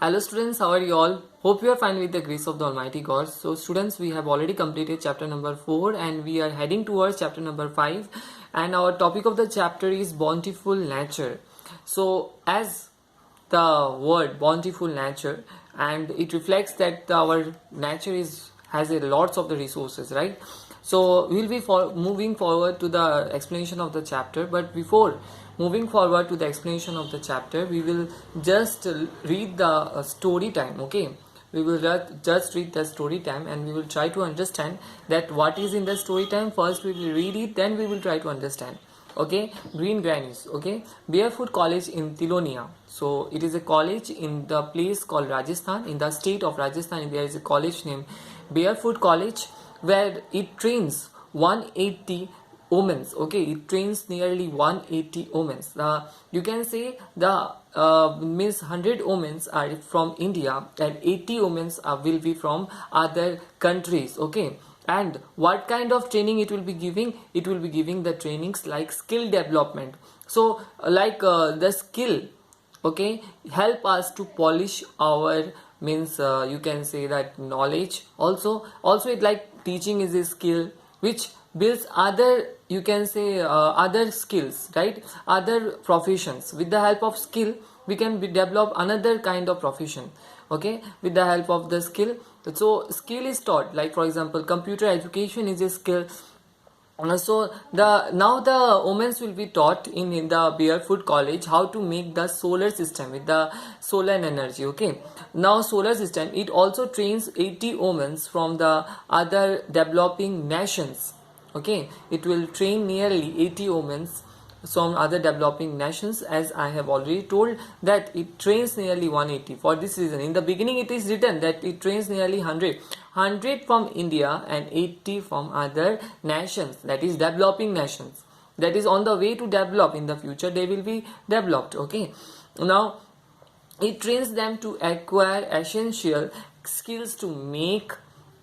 Hello students, how are you all? Hope you are fine with the grace of the Almighty God. So students, we have already completed chapter number 4 and we are heading towards chapter number 5, and our topic of the chapter is bountiful nature. So as the word bountiful nature, and it reflects that our nature has a lots of the resources, right? So we'll be moving forward to the explanation of the chapter, but before moving forward to the explanation of the chapter, we will just read the story time. Okay, we will just read the story time and we will try to understand that what is in the story time. First we will read it, then we will try to understand. Okay, Green Grannies. Okay, Barefoot College in Tilonia. So it is a college in the place called Rajasthan. In the state of Rajasthan, there is a college named Barefoot College where it trains 180 women. Okay, it trains nearly 180 women. You can say the means 100 women are from India and 80 women will be from other countries. Okay, and what kind of training it will be giving? It will be giving the trainings like skill development. So like the skill, okay, help us to polish our means you can say that knowledge. Also it like teaching is a skill which builds other, you can say other skills, right? Other professions. With the help of skill we can develop another kind of profession. Okay, with the help of the skill. So skill is taught, like for example computer education is a skill. So now the women will be taught in the Barefoot College how to make the solar system with the solar energy. Okay, now solar system, it also trains 80 women from the other developing nations. Okay, it will train nearly 80 women from other developing nations, as I have already told that it trains nearly 180. For this reason, in the beginning it is written that it trains nearly 100 from India and 80 from other nations, that is developing nations, that is on the way to develop. In the future they will be developed. Okay, now it trains them to acquire essential skills to make,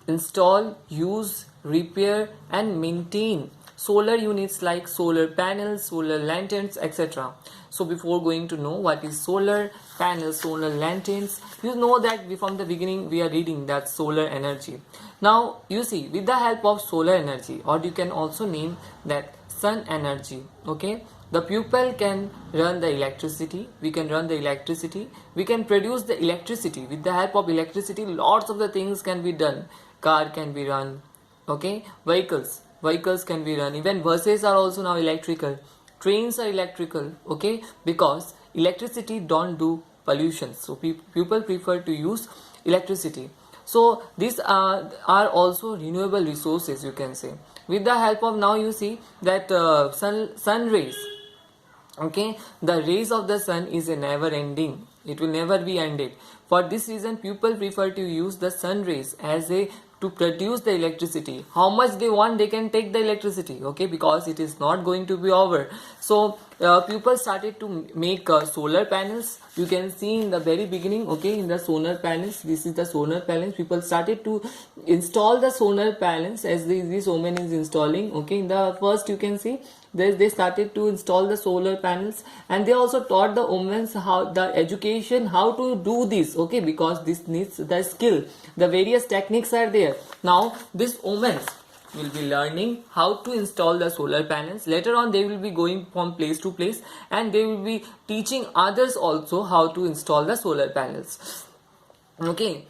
install, use, repair and maintain solar units like solar panels, solar lanterns, etc. So before going to know what is solar panels, solar lanterns, you know that from the beginning we are reading that solar energy. Now you see, with the help of solar energy, or you can also name that sun energy, okay, the pupil can run the electricity. We can run the electricity, we can produce the electricity. With the help of electricity, lots of the things can be done. Car can be run, okay, vehicles can be run. Even buses are also now electrical, trains are electrical. Okay, because electricity don't do pollution, so people prefer to use electricity. So these are also renewable resources, you can say. With the help of, now you see that sun rays, okay, the rays of the sun is a never ending, it will never be ended. For this reason people prefer to use the sun rays as a to produce the electricity. How much they want, they can take the electricity. Okay, because it is not going to be over. So people started to make solar panels. You can see in the very beginning, okay, in the solar panels, this is the solar panels. People started to install the solar panels as this woman is installing. Okay, in the first you can see they started to install the solar panels, and they also taught the women how the education how to do this. Okay, because this needs the skill, the various techniques are there. Now this women will be learning how to install the solar panels. Later on they will be going from place to place and they will be teaching others also how to install the solar panels. Okay,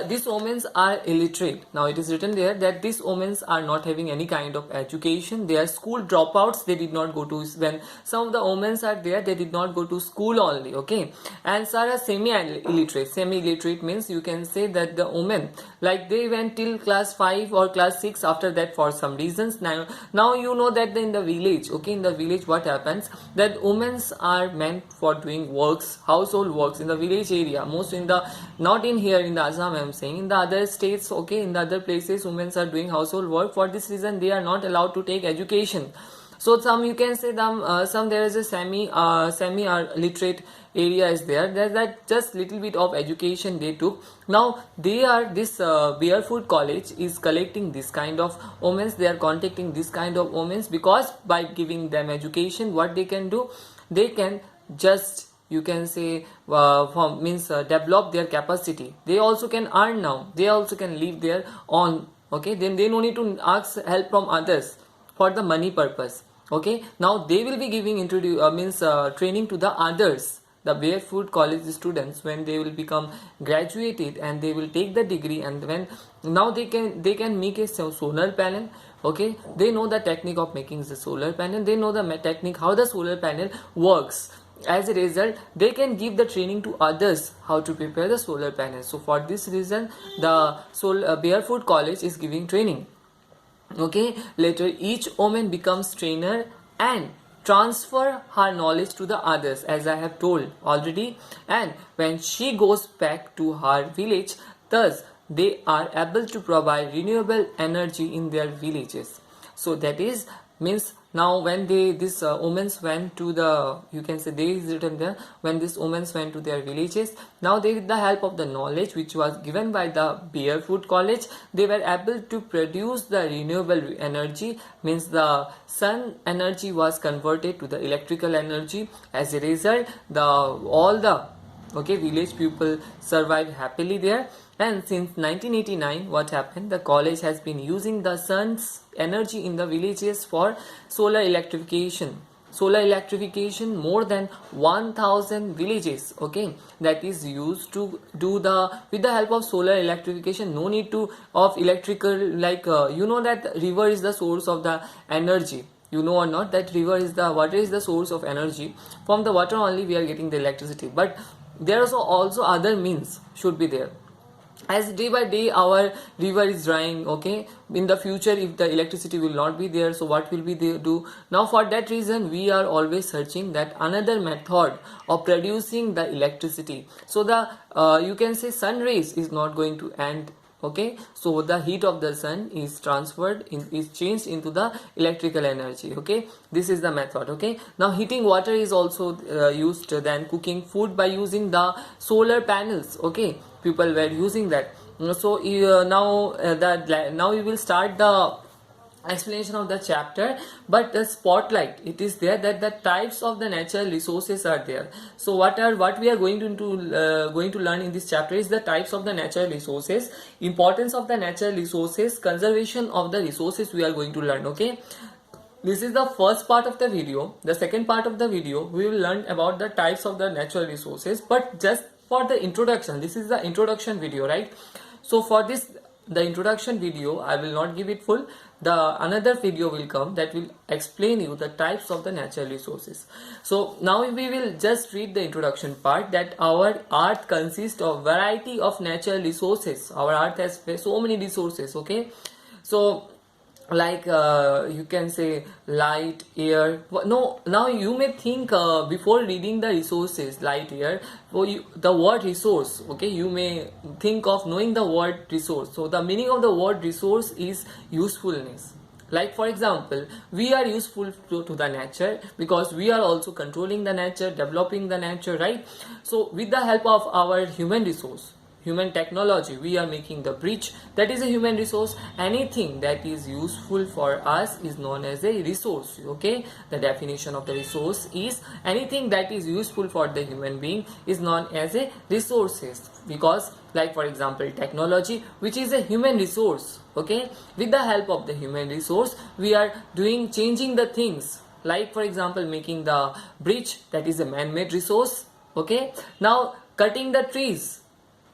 these women are illiterate. Now it is written there that these women are not having any kind of education. They are school dropouts. They did not go to, when some of the women are there, they did not go to school only. Okay, and some are semi-illiterate. Semi-illiterate means you can say that the women, like they went till class 5 or class 6. After that, for some reasons, now you know that in the village, okay, in the village what happens, that women are meant for doing works, household works in the village area. Most in the, not in here in the Assam I am saying, in the other states, okay, in the other places women are doing household work. For this reason they are not allowed to take education. So some, you can say them some, there is a semi literate area is there, that just little bit of education they took. Now they are, this Barefoot College is collecting this kind of women, they are contacting this kind of women, because by giving them education what they can do, they can just you can say develop their capacity. They also can earn now, they also can live their own. Okay, then they no need to ask help from others for the money purpose. Okay, now they will be giving training to the others, the barefoot college students, when they will become graduated and they will take the degree, and when now they can make a solar panel. Okay, they know the technique of making the solar panel, they know the technique how the solar panel works. As a result, they can give the training to others how to prepare the solar panel. So for this reason, the barefoot college is giving training. Okay, later each woman becomes trainer and transfer her knowledge to the others, as I have told already, and when she goes back to her village, thus they are able to provide renewable energy in their villages. So that is means now when this women went to the, you can say they is written there, when these women went to their villages, now they, with the help of the knowledge which was given by the barefoot college, they were able to produce the renewable energy, means the sun energy was converted to the electrical energy. As a result, all the village people survived happily there. And since 1989, what happened? The college has been using the sun's energy in the villages for solar electrification. Solar electrification, more than 1000 villages, okay, that is used to do with the help of solar electrification. No need to of electrical, like you know that river is the source of the energy. You know or not that water is the source of energy. From the water only we are getting the electricity, but there are also other means should be there. As day by day our river is drying, okay, in the future if the electricity will not be there, so what will we do? Now for that reason we are always searching that another method of producing the electricity, so the you can say sun rays is not going to end. Okay, so the heat of the sun is is changed into the electrical energy. Okay, this is the method. Okay, now heating water is also used, then cooking food by using the solar panels. Okay, people were using that. So now we will start the explanation of the chapter, but the spotlight it is there that the types of the natural resources are there. So what we are going to learn in this chapter is the types of the natural resources, importance of the natural resources, conservation of the resources we are going to learn. Okay, this is the first part of the video. The second part of the video we will learn about the types of the natural resources, but just for the introduction, this is the introduction video, right? So for this, the introduction video, I will not give it full. Another video will come that will explain you the types of the natural resources. So now we will just read the introduction part, that our earth consists of variety of natural resources. Our earth has so many resources. Okay, so like you can say light, air. No, now you may think before reading the resources, light, air, the word resource, okay, you may think of knowing the word resource. So the meaning of the word resource is usefulness. Like for example, we are useful to the nature because we are also controlling the nature, developing the nature, right? So with the help of our human resource, human technology, we are making the bridge, that is a human resource. Anything that is useful for us is known as a resource. Okay, the definition of the resource is anything that is useful for the human being is known as a resources. Because like for example technology, which is a human resource, okay, with the help of the human resource we are changing the things. Like for example making the bridge, that is a man-made resource. Okay, now cutting the trees,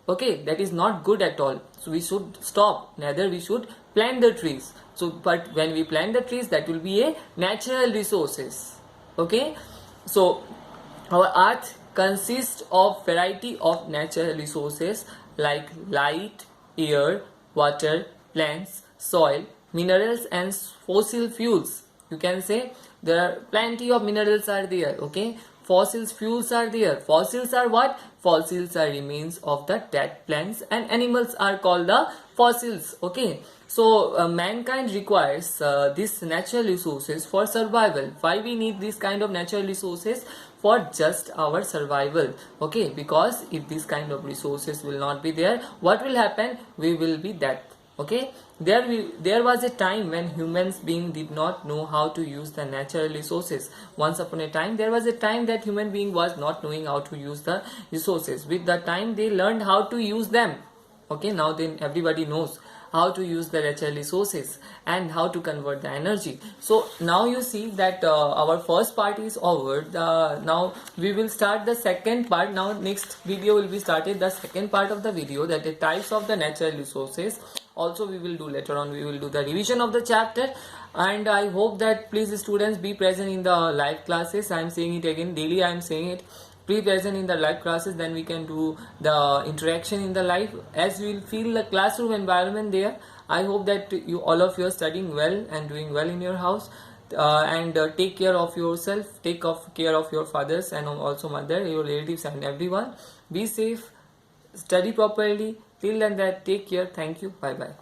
okay, that is not good at all, so we should stop. Neither we should plant the trees. So but when we plant the trees, that will be a natural resources. Okay, so our earth consists of variety of natural resources like light, air, water, plants, soil, minerals and fossil fuels. You can say there are plenty of minerals are there. Okay, fossil fuels are there. Fossils are what? Fossils are remains of the dead plants and animals are called the fossils. Okay, so mankind requires these natural resources for survival. Why we need this kind of natural resources? For just our survival. Okay, because if this kind of resources will not be there, what will happen? We will be dead. Okay, there was a time when humans being did not know how to use the natural resources. Once upon a time, there was a time that human being was not knowing how to use the resources. With the time, they learned how to use them. Okay, now then everybody knows how to use the natural resources and how to convert the energy. So now you see that our first part is over. Now we will start the second part. Now next video will be started the second part of the video, that the types of the natural resources. Also we will do later on, we will do the revision of the chapter. And I hope that please students be present in the live classes. I am saying it again, daily I am saying it, be present in the live classes, then we can do the interaction in the live, as we will feel the classroom environment there. I hope that you all of you are studying well and doing well in your house. And take care of yourself, take care of your fathers and also mother, your relatives and everyone. Be safe, study properly. Till then, that take care. Thank you. Bye bye.